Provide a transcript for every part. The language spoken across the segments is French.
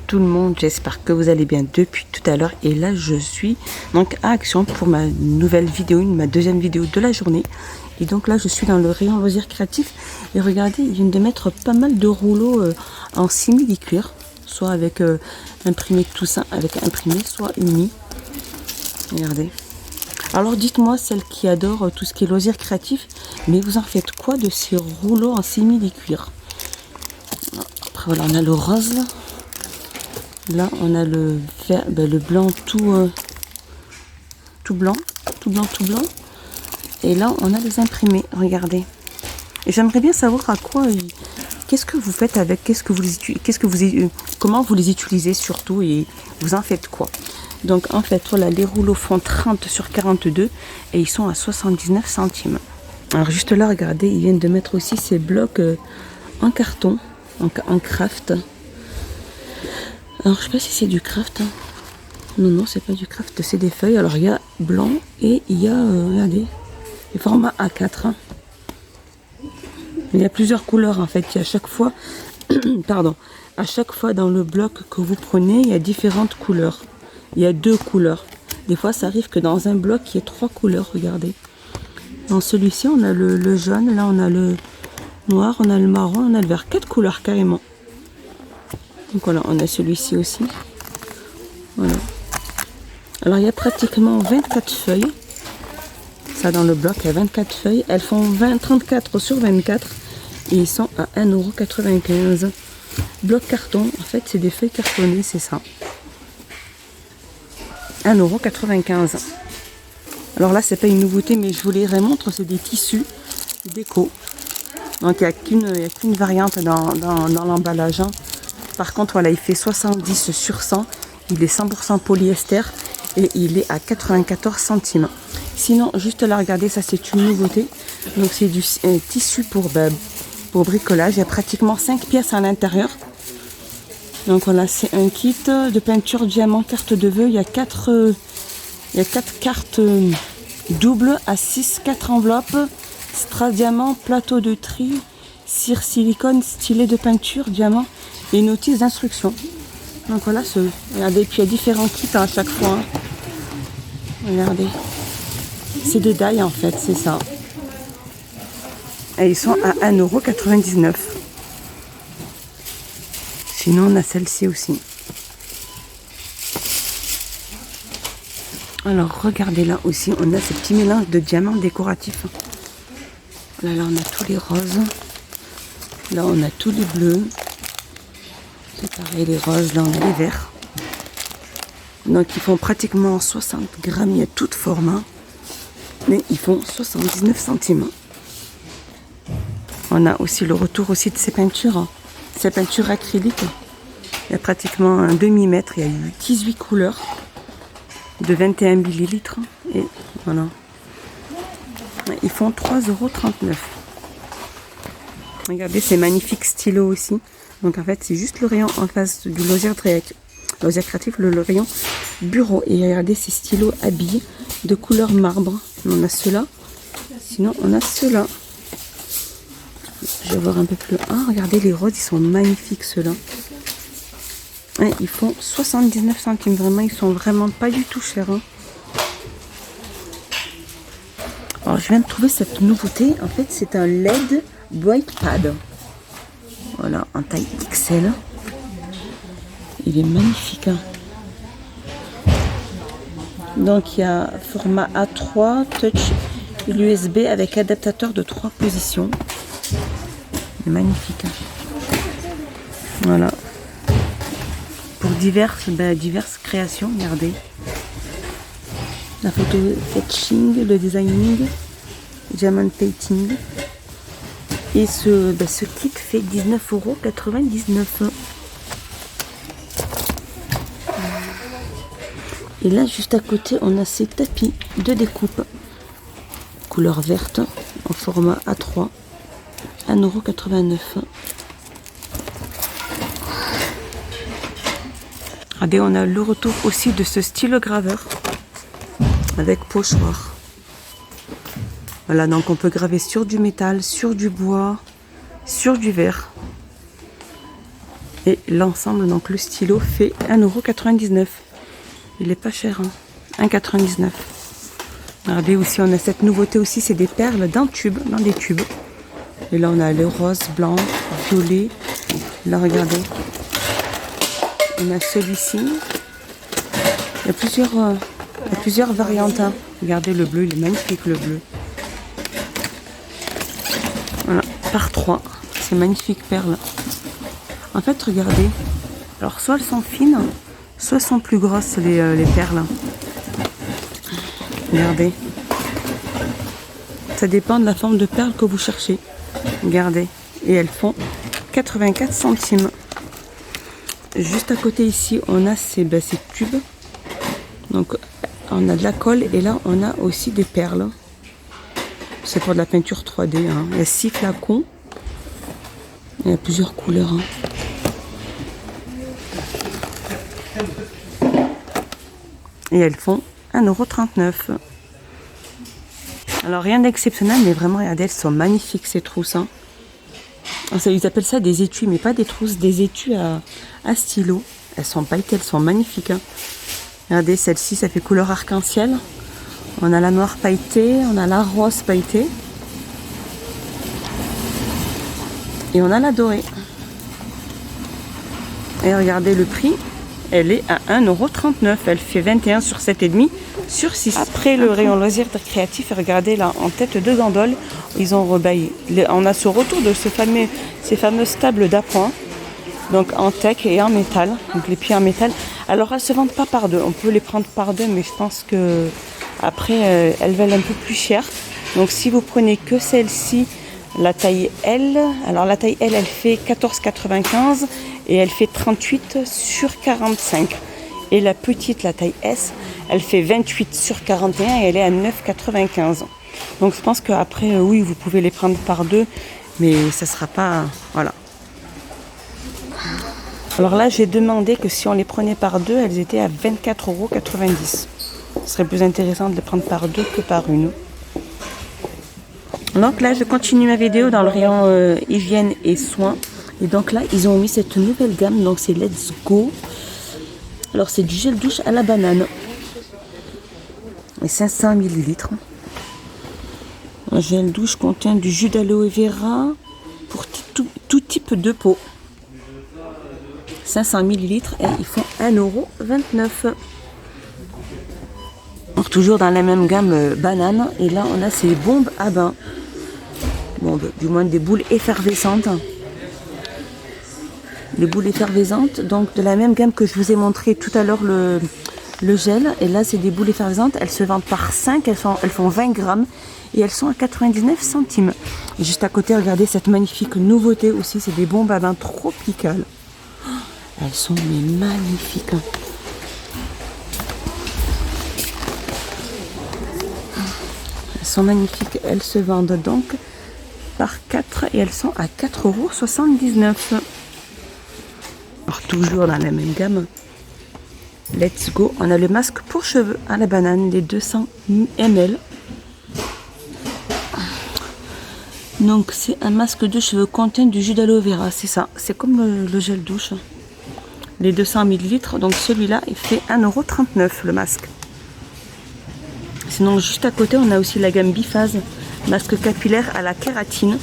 Tout le monde, j'espère que vous allez bien depuis tout à l'heure, et là je suis donc à Action pour ma nouvelle vidéo, ma deuxième vidéo de la journée. Et donc là je suis dans le rayon loisirs créatifs et regardez, ils viennent de mettre pas mal de rouleaux en simili-cuir, soit avec imprimé tout ça avec imprimé, soit uni. Regardez. Alors dites-moi, celles qui adorent tout ce qui est loisirs créatifs, mais vous en faites quoi de ces rouleaux en simili-cuir? Après voilà, on a le rose là. Là, on a le vert, le blanc tout blanc. Et là, on a les imprimés. Regardez. Et j'aimerais bien savoir à quoi, qu'est-ce que vous faites avec, comment vous les utilisez surtout, et vous en faites quoi. Donc en fait, voilà, les rouleaux font 30 sur 42 et ils sont à 79 centimes. Alors juste là, regardez, ils viennent de mettre aussi ces blocs en carton, en craft. Alors je sais pas si c'est du craft. Non, c'est pas du craft, c'est des feuilles. Alors il y a blanc et il y a, regardez, les formats A4. Il y a plusieurs couleurs en fait. Il y a à chaque fois, pardon, à chaque fois dans le bloc que vous prenez, il y a différentes couleurs. Il y a 2 couleurs. Des fois ça arrive que dans un bloc il y ait 3 couleurs, regardez. Dans celui-ci on a le jaune, là on a le noir, on a le marron, on a le vert. 4 couleurs carrément. Donc voilà, on a celui-ci aussi. Voilà. Alors il y a pratiquement 24 feuilles. Ça dans le bloc, il y a 24 feuilles. Elles font 34 sur 24. Et ils sont à 1,95 €. Bloc carton, en fait c'est des feuilles cartonnées, c'est ça. 1,95 €. Alors là c'est pas une nouveauté, mais je vous les remontre, c'est des tissus déco. Donc il n'y a qu'une variante dans l'emballage. Par contre, voilà, il fait 70 sur 100. Il est 100% polyester et il est à 94 centimes. Sinon, juste là, regardez, ça c'est une nouveauté. Donc c'est du tissu pour bricolage. Il y a pratiquement 5 pièces à l'intérieur. Donc voilà, c'est un kit de peinture diamant, carte de vœux. Il y a 4 cartes doubles à 6, 4 enveloppes, strass diamant, plateau de tri, cire silicone, stylet de peinture, diamant et notice d'instruction. Donc voilà, regardez, puis il y a différents kits à chaque fois. Regardez, c'est des die en fait, c'est ça. Et ils sont à 1,99 €. Sinon on a celle-ci aussi. Alors regardez, là aussi on a ce petit mélange de diamants décoratifs. Là on a tous les roses. Là on a tous les bleus. C'est pareil, les roses, là on a les verts. Donc ils font pratiquement 60 grammes, il y a tout format. Mais ils font 79 centimes. On a aussi le retour aussi de ces peintures acryliques. Il y a pratiquement un demi-mètre, il y a eu 18 couleurs de 21 millilitres. Et voilà. Ils font 3,39 €. Regardez ces magnifiques stylos aussi. Donc en fait c'est juste le rayon en face du loisir créatif, le rayon bureau. Et regardez ces stylos habillés de couleur marbre. On a ceux-là. Sinon on a ceux-là. Je vais voir un peu plus. Ah, regardez les roses, ils sont magnifiques ceux-là. Ouais, ils font 79 centimes. Vraiment, ils sont vraiment pas du tout chers. Alors je viens de trouver cette nouveauté. En fait c'est un LED Bright Pad. Voilà, en taille XL. Il est magnifique. Donc il y a format A3, touch l'USB avec adaptateur de 3 positions. Il est magnifique. Voilà. Pour diverses créations, regardez. La photo etching, le designing, diamond painting. Et ce kit fait 19,99 €. Et là, juste à côté, on a ces tapis de découpe. Couleur verte, en format A3. 1,89 €. Regardez, on a le retour aussi de ce stylo graveur. Avec pochoir. Voilà, donc on peut graver sur du métal, sur du bois, sur du verre. Et l'ensemble, donc le stylo, fait 1,99 €. Il est pas cher, hein. 1,99 €. Regardez aussi, on a cette nouveauté aussi, c'est des perles dans des tubes. Et là, on a le rose, blanc, violet. Là, regardez. On a celui-ci. Il y a plusieurs variantes, hein. Regardez le bleu, il est magnifique, le bleu. Voilà, par 3. C'est magnifique perles. En fait, regardez. Alors, soit elles sont fines, soit elles sont plus grosses, les perles. Regardez. Ça dépend de la forme de perle que vous cherchez. Regardez. Et elles font 84 centimes. Juste à côté ici, on a ces tubes. Donc, on a de la colle et là, on a aussi des perles. C'est pour de la peinture 3D. Hein. Il y a 6 flacons. Il y a plusieurs couleurs. Hein. Et elles font 1,39 €. Alors rien d'exceptionnel, mais vraiment, regardez, elles sont magnifiques ces trousses. Hein. Alors, ils appellent ça des étuis, mais pas des trousses, des étuis à stylo. Elles sont pailletées, elles sont magnifiques. Hein. Regardez, celle-ci, ça fait couleur arc-en-ciel. On a la noire pailletée, on a la rose pailletée. Et on a la dorée. Et regardez le prix. Elle est à 1,39 €. Elle fait 21 sur 7,5 sur 6. Après le rayon loisirs créatifs, regardez là, en tête de gondole, ils ont rebaillé. On a ce retour de ces fameuses tables d'appoint, donc en teck et en métal, donc les pieds en métal. Alors elles se vendent pas par deux, on peut les prendre par deux, mais je pense que après elles valent un peu plus cher. Donc si vous prenez que celle-ci, la taille L, alors la taille L, elle fait 14,95 et elle fait 38 sur 45. Et la petite, la taille S, elle fait 28 sur 41 et elle est à 9,95. Donc je pense qu'après, oui, vous pouvez les prendre par deux, mais ça sera pas... Voilà. Alors là, j'ai demandé que si on les prenait par deux, elles étaient à 24,90 €. Ce serait plus intéressant de les prendre par deux que par une. Donc là, je continue ma vidéo dans le rayon hygiène et soins. Et donc là, ils ont mis cette nouvelle gamme, donc c'est Let's Go. Alors c'est du gel douche à la banane. Et 500 ml. Un gel douche contient du jus d'aloe vera pour tout type de peau. 500 ml et ils font 1,29 €. Donc toujours dans la même gamme banane. Et là, on a ces bombes à bain. Bombes, du moins des boules effervescentes. Les boules effervescentes, donc de la même gamme que je vous ai montré tout à l'heure le gel. Et là, c'est des boules effervescentes. Elles se vendent par 5, elles font 20 grammes et elles sont à 99 centimes. Et juste à côté, regardez cette magnifique nouveauté aussi, c'est des bombes à bain tropicales. Elles sont mais magnifiques. Elles sont magnifiques. Elles se vendent donc par 4 et elles sont à 4,79 €. Alors toujours dans la même gamme, Let's Go, on a le masque pour cheveux à la banane, les 200 ml. Donc c'est un masque de cheveux contient du jus d'aloe vera, c'est ça, c'est comme le gel douche. Les 200 ml, donc celui-là il fait 1,39 € le masque. Sinon juste à côté on a aussi la gamme biphase, masque capillaire à la kératine.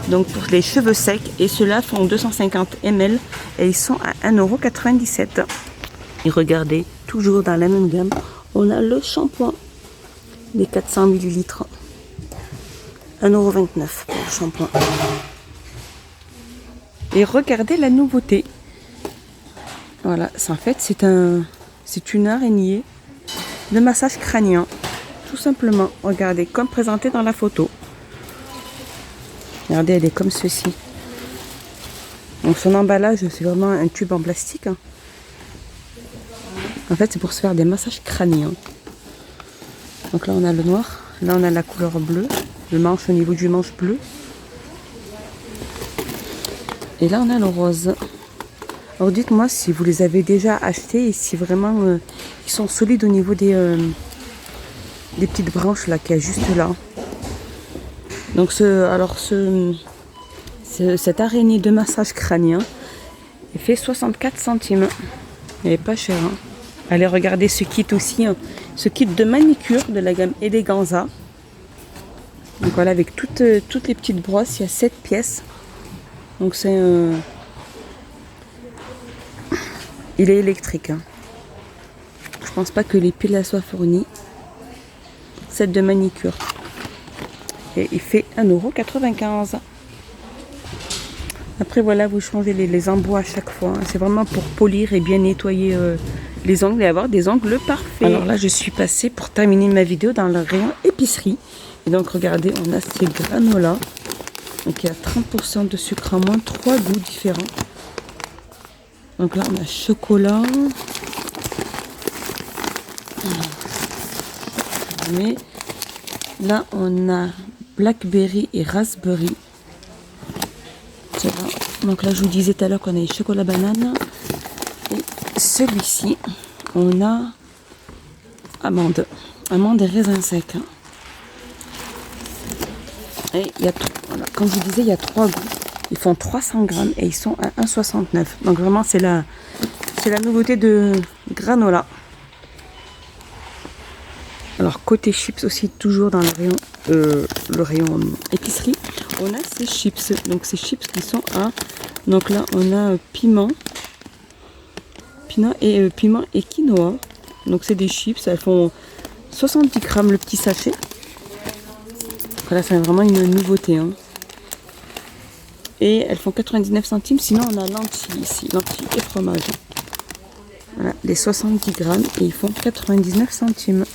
Donc pour les cheveux secs, et ceux-là font 250 ml et ils sont à 1,97 €. Et regardez, toujours dans la même gamme, on a le shampoing, les 400 ml. 1,29 € pour le shampoing. Et regardez la nouveauté. Voilà, en fait c'est une araignée de massage crânien. Tout simplement, regardez, comme présenté dans la photo. Regardez, elle est comme ceci. Donc son emballage, c'est vraiment un tube en plastique. Hein. En fait, c'est pour se faire des massages crâniens. Donc là, on a le noir. Là, on a la couleur bleue. Le manche au niveau du manche bleu. Et là, on a le rose. Alors dites-moi si vous les avez déjà achetés et si vraiment ils sont solides au niveau des petites branches là qu'il y a juste là. Donc cette araignée de massage crânien, Il fait 64 centimes. Il n'est pas cher. Hein. Allez regarder ce kit aussi. Hein. Ce kit de manicure de la gamme Eleganza. Donc voilà, avec toutes les petites brosses, il y a 7 pièces. Donc c'est il est électrique. Hein. Je pense pas que les piles soient fournies. 7 de manicure. Et il fait 1,95 €. Après voilà, vous changez les embouts à chaque fois. Hein. C'est vraiment pour polir et bien nettoyer les ongles et avoir des ongles parfaits. Alors là, je suis passée pour terminer ma vidéo dans le rayon épicerie. Et donc regardez, on a ces granolas. Donc il y a 30% de sucre en moins, 3 goûts différents. Donc là, on a chocolat. Mais là, on a blackberry et raspberry. Donc là, je vous disais tout à l'heure qu'on a les chocolat banane. Et celui-ci, on a amande. Amande et raisin sec. Et il y a, voilà, comme je vous disais, il y a 3 goûts. Ils font 300 grammes et ils sont à 1,69 €. Donc vraiment, c'est la nouveauté de granola. Alors côté chips aussi, toujours dans le rayon épicerie, on a ces chips. Donc ces chips qui sont à... Donc là, on a piment et quinoa. Donc c'est des chips, elles font 70 grammes le petit sachet. Voilà, c'est vraiment une nouveauté. Hein. Et elles font 99 centimes. Sinon, on a lentilles ici, lentilles et fromage. Voilà, les 70 grammes et ils font 99 centimes.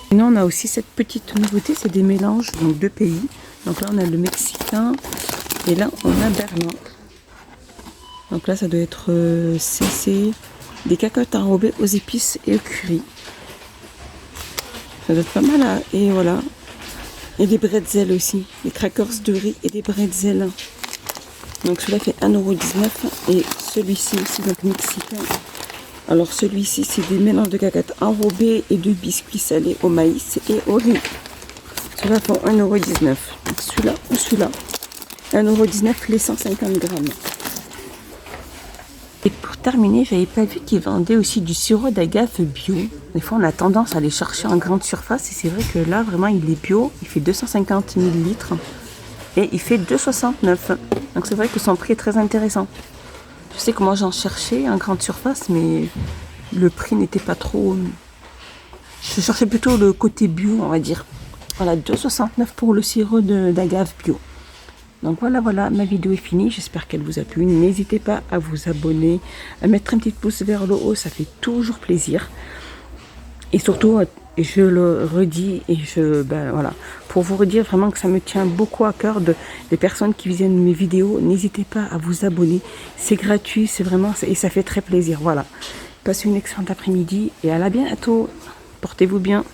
Sinon, on a aussi cette petite nouveauté, c'est des mélanges donc de pays. Donc là, on a le mexicain et là, on a berlin. Donc là, ça doit être CC, des cacahuètes enrobées aux épices et au curry. Ça doit être pas mal. Hein. Et voilà. Et des bretzels aussi. Des crackers de riz et des bretzels. Donc celui-là fait 1,19 € et celui-ci aussi, donc mexicain. Alors celui-ci, c'est des mélanges de cacahuètes enrobées et de biscuits salés au maïs et au riz. Ceux-là font 1,19 €. Celui-là ou celui-là. 1,19 € les 150 grammes. Et pour terminer, j'avais pas vu qu'ils vendaient aussi du sirop d'agave bio. Des fois, on a tendance à aller chercher en grande surface. Et c'est vrai que là, vraiment, il est bio. Il fait 250 ml. Et il fait 2,69 €. Donc c'est vrai que son prix est très intéressant. Je sais que moi, j'en cherchais en grande surface, mais le prix n'était pas trop... Je cherchais plutôt le côté bio, on va dire. Voilà, 2,69 € pour le sirop d'agave bio. Donc voilà, ma vidéo est finie. J'espère qu'elle vous a plu. N'hésitez pas à vous abonner, à mettre un petit pouce vers le haut. Ça fait toujours plaisir. Et surtout, je le redis, et voilà, pour vous redire vraiment que ça me tient beaucoup à cœur des personnes qui visionnent mes vidéos. N'hésitez pas à vous abonner. C'est gratuit, c'est vraiment, et ça fait très plaisir. Voilà. Passez une excellente après-midi et à la bientôt. Portez-vous bien.